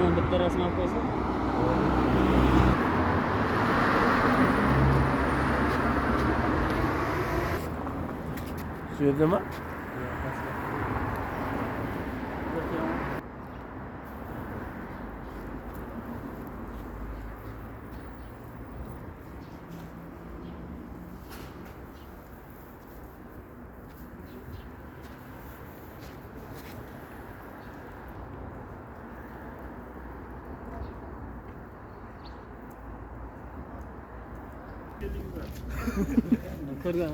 Telefondan bitta rasm olib qo'ysa. Shu yerdami? Ko'rgan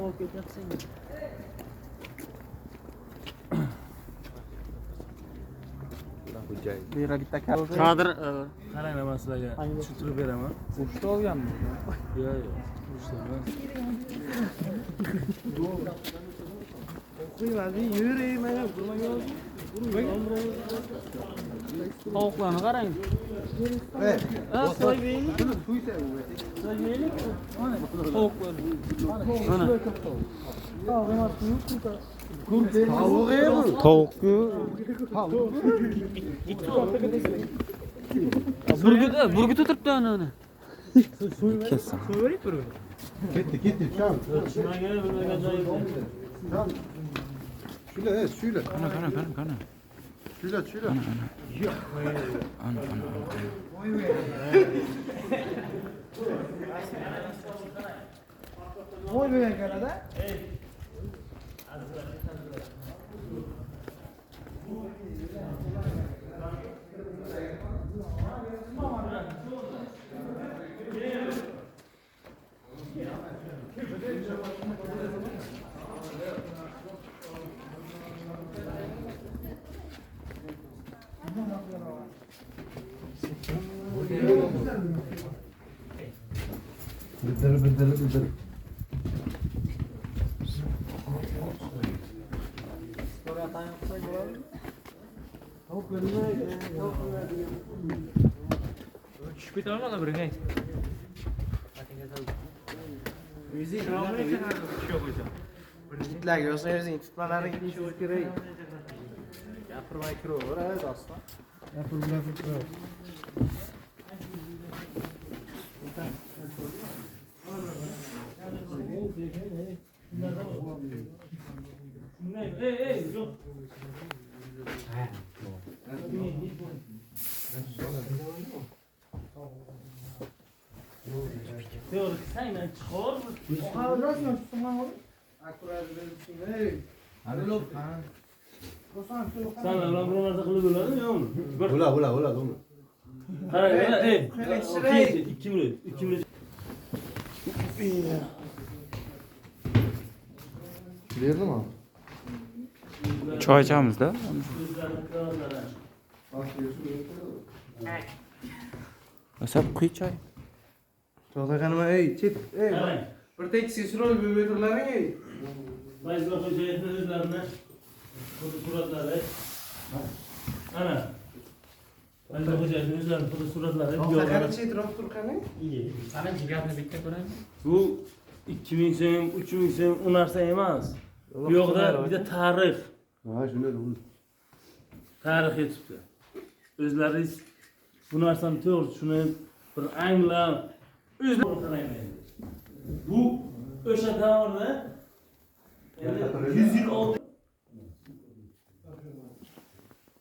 olib ketyapsan. Bu yerga bitta kalor. Kadr Qarang men sizlarga tushuntirib beraman. Uchta olganmi? Yo'q, tushuntirmas. Qo'ymazi, yuring, mana burmaga oldim. tovuqlarni qarang. Soy beylik. Soy beylik. Tovuqlar. Mana. Tovuq-ku. Burgut o'tiribdi ana. Kessin. Gitti çam. Tushmagan bilmagan joyda. Çam. Şöyle. Qana. Şöyle. Ana. Voy bergan kanada. Bildir. Tushib ketaman biringay. Itlarga yozsang o'zing tutmalaring tushirish kerak. Gapirmay kiraver, doston. Yo'q. Yo'q, sayna chiqar. Rasman tutman oğlum. Akurat benim Sen lan bir narsa qilib bo'ladimi, yo'qmi? Ula doğru. Qarang, ey. 2 minut. Verdim abi. Choy ichamiz-da. Asab quy choy. Çoğda kanıma ey çet ey Qarang. bir tek sesrol bebetirlerin ey. Bayzor xo'jayinning o'zlarini fotosuratlari. Ana. Bayzor xo'jayinning o'zlarini fotosuratlari. Sakar çet rop turkanı. Sana jigarni bitta ko'raymi? Bu 2000 so'm, 3000 so'm u narsa emas. Bu yoqda bitta tarix. Ha şöyle doğru. Tarix yetibdi. O'zlaringiz bu narsani to'g'ri tushunib, bir anglab, o'zlaringiz qarayman. Bu o'sha davrda 100 yil oldin.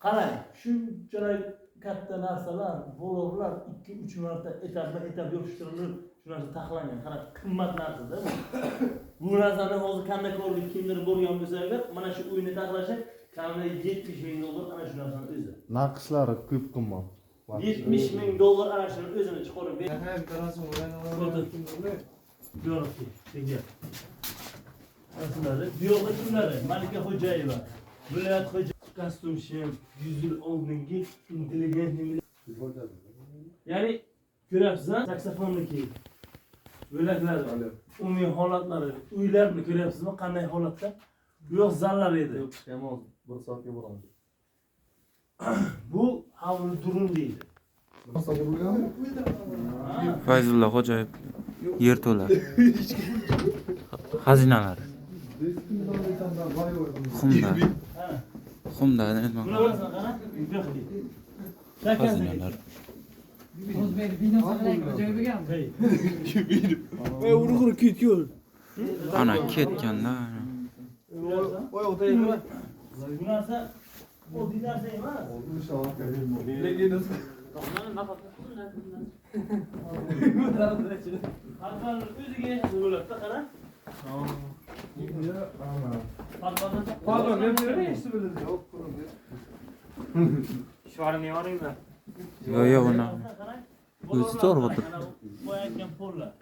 Qarang, shunchalik katta narsalar, bo'loqlar 2-3 marta etap yopishtirilib, shu narsa taxlangan. Qarang, qimmat narsa-da bu. Bu narsani hozir qanday ko'rdik, kimdir bo'lgan bo'lsa agar, mana shu uyni taxlashi kamida 70 ming dollar ana shu narsani o'zi. Nakışları küp kumma. 70 ming dollar ana shuni o'zini chiqarib berdi. Ha bir tarafı oraya Bu yoqda senga. Aslida bu yoqda kimlari? Malika Xo'jayeva, Viloyat xo'jayini kostyum shim, 100 yil oldingi intelligent. Ya'ni ko'ryapsiz-a, saksofonniki. Bo'laklari, umumiy holatlari, uylarni ko'ryapsizmi, qanday holatda? Bu yoq zallar edi. Kemal bir saatga boramiz. Bu havlu durun deydi. Nasıl vuruyor? Fayzulla Xo'jayev yerto'la. Xazinalar. Xumda. Xumda nima? Buni qarasana, qara. Yuqoq deydi. xazinalar. Ana ketganlar. Bu narsa oddiy narsa emas. Olmuş ama. Farqlarni o'ziga bo'ladida qara. Pardon, ben söyleyeyim işte böyle. Yok, kurun. Shorini yoringmi? Yo, uni. O'zi to'g'ri o'tir. Boyayotgan pollar.